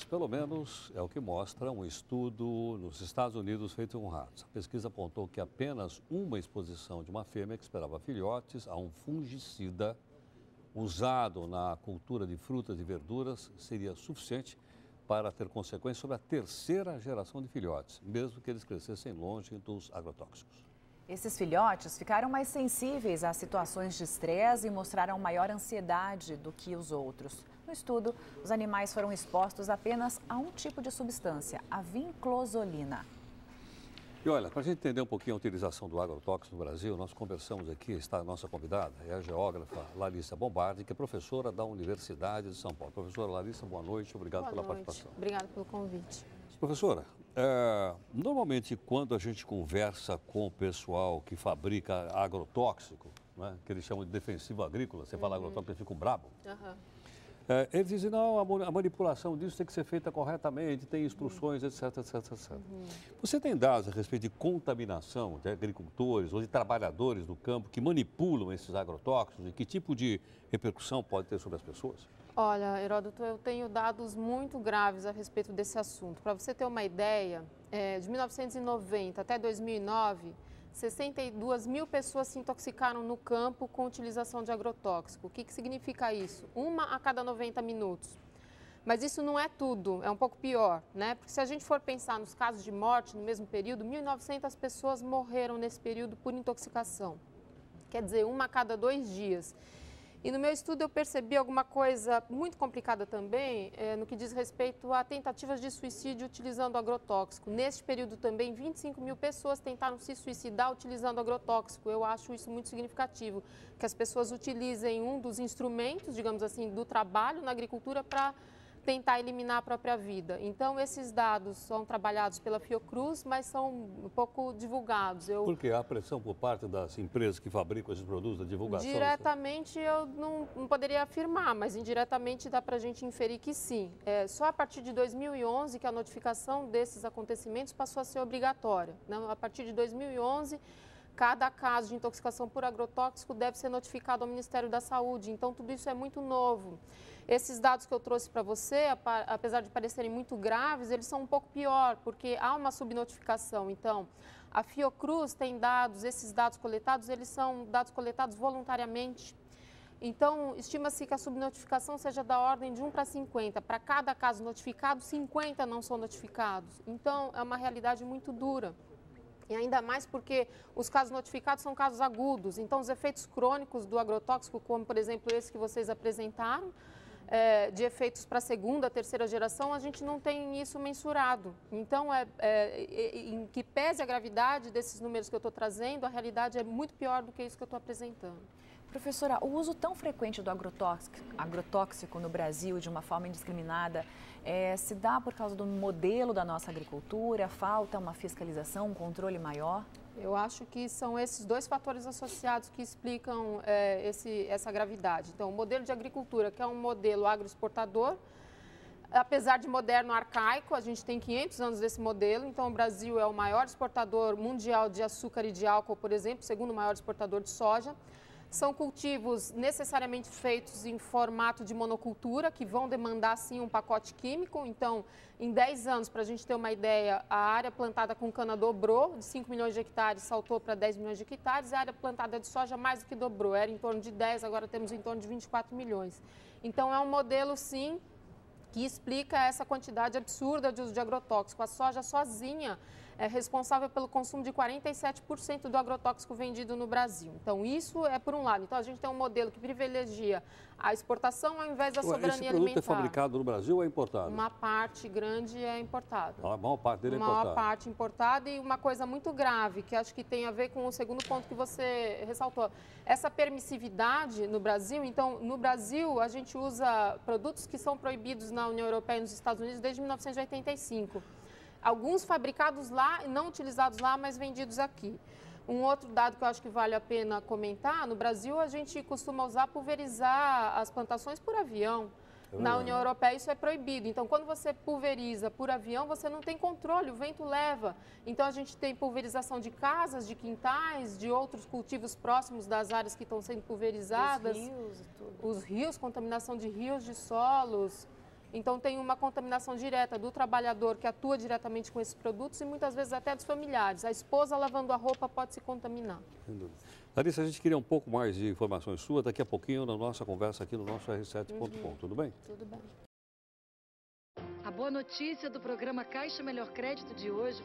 Pelo menos é o que mostra um estudo nos Estados Unidos feito com ratos. A pesquisa apontou que apenas uma exposição de uma fêmea que esperava filhotes a um fungicida usado na cultura de frutas e verduras seria suficiente para ter consequências sobre a terceira geração de filhotes, mesmo que eles crescessem longe dos agrotóxicos. Esses filhotes ficaram mais sensíveis a situações de estresse e mostraram maior ansiedade do que os outros. No estudo, os animais foram expostos apenas a um tipo de substância, a vinclozolina. E olha, para a gente entender um pouquinho a utilização do agrotóxico no Brasil, nós conversamos aqui, está a nossa convidada, é a geógrafa Larissa Bombardi, que é professora da Universidade de São Paulo. Professora Larissa, boa noite, obrigado pela participação. Obrigada pelo convite. Professora, normalmente quando a gente conversa com o pessoal que fabrica agrotóxico, né, que eles chamam de defensivo agrícola, você fala agrotóxico, eles ficam bravos. Eles dizem, não, a manipulação disso tem que ser feita corretamente, tem instruções, etc, etc, etc. Você tem dados a respeito de contaminação de agricultores ou de trabalhadores do campo que manipulam esses agrotóxicos e que tipo de repercussão pode ter sobre as pessoas? Olha, Heródoto, eu tenho dados muito graves a respeito desse assunto. Para você ter uma ideia, de 1990 até 2009, 62 mil pessoas se intoxicaram no campo com utilização de agrotóxico. O que significa isso? Uma a cada 90 minutos. Mas isso não é tudo, é um pouco pior, né? Porque se a gente for pensar nos casos de morte no mesmo período, 1.900 pessoas morreram nesse período por intoxicação. Quer dizer, uma a cada 2 dias. E no meu estudo eu percebi alguma coisa muito complicada também, no que diz respeito a tentativas de suicídio utilizando agrotóxico. Neste período também, 25 mil pessoas tentaram se suicidar utilizando agrotóxico. Eu acho isso muito significativo, que as pessoas utilizem um dos instrumentos, digamos assim, do trabalho na agricultura para tentar eliminar a própria vida. Então, esses dados são trabalhados pela Fiocruz, mas são um pouco divulgados. Porque há pressão por parte das empresas que fabricam esses produtos, da divulgação? Diretamente eu não poderia afirmar, mas indiretamente dá para a gente inferir que sim. Só a partir de 2011 que a notificação desses acontecimentos passou a ser obrigatória. Não, a partir de 2011... Cada caso de intoxicação por agrotóxico deve ser notificado ao Ministério da Saúde, então tudo isso é muito novo. Esses dados que eu trouxe para você, apesar de parecerem muito graves, eles são um pouco pior, porque há uma subnotificação. Então, a Fiocruz tem dados, esses dados coletados, eles são dados coletados voluntariamente. Então, estima-se que a subnotificação seja da ordem de 1 para 50. Para cada caso notificado, 50 não são notificados. Então, é uma realidade muito dura. E ainda mais porque os casos notificados são casos agudos. Então, os efeitos crônicos do agrotóxico, como, por exemplo, esse que vocês apresentaram, de efeitos para a segunda, terceira geração, a gente não tem isso mensurado. Então, em que pese a gravidade desses números que eu estou trazendo, a realidade é muito pior do que isso que eu estou apresentando. Professora, o uso tão frequente do agrotóxico no Brasil de uma forma indiscriminada se dá por causa do modelo da nossa agricultura? Falta uma fiscalização, um controle maior? Eu acho que são esses dois fatores associados que explicam essa gravidade. Então, o modelo de agricultura, que é um modelo agroexportador, apesar de moderno arcaico, a gente tem 500 anos desse modelo. Então, o Brasil é o maior exportador mundial de açúcar e de álcool, por exemplo, segundo maior exportador de soja. São cultivos necessariamente feitos em formato de monocultura, que vão demandar, sim, um pacote químico. Então, em 10 anos, para a gente ter uma ideia, a área plantada com cana dobrou, de 5 milhões de hectares saltou para 10 milhões de hectares, a área plantada de soja mais do que dobrou, era em torno de 10, agora temos em torno de 24 milhões. Então, é um modelo, sim, que explica essa quantidade absurda de uso de agrotóxico. A soja sozinha é responsável pelo consumo de 47% do agrotóxico vendido no Brasil. Então, isso é por um lado. Então, a gente tem um modelo que privilegia a exportação ao invés da soberania alimentar. Esse produto é fabricado no Brasil ou é importado? Uma parte grande é importada. A maior parte dele é importada. Uma maior parte importada e uma coisa muito grave, que acho que tem a ver com o segundo ponto que você ressaltou. Essa permissividade no Brasil, então, no Brasil, a gente usa produtos que são proibidos na União Europeia e nos Estados Unidos desde 1985. Alguns fabricados lá e não utilizados lá, mas vendidos aqui. Um outro dado que eu acho que vale a pena comentar, no Brasil a gente costuma pulverizar as plantações por avião. Na União Europeia isso é proibido. Então, quando você pulveriza por avião, você não tem controle, o vento leva. Então, a gente tem pulverização de casas, de quintais, de outros cultivos próximos das áreas que estão sendo pulverizadas. Os rios e tudo. Os rios, contaminação de rios, de solos. Então tem uma contaminação direta do trabalhador que atua diretamente com esses produtos e muitas vezes até dos familiares. A esposa lavando a roupa pode se contaminar. Sem dúvida. Larissa, a gente queria um pouco mais de informações suas daqui a pouquinho na nossa conversa aqui no nosso R7.com. Tudo bem? Tudo bem. A boa notícia do programa Caixa Melhor Crédito de hoje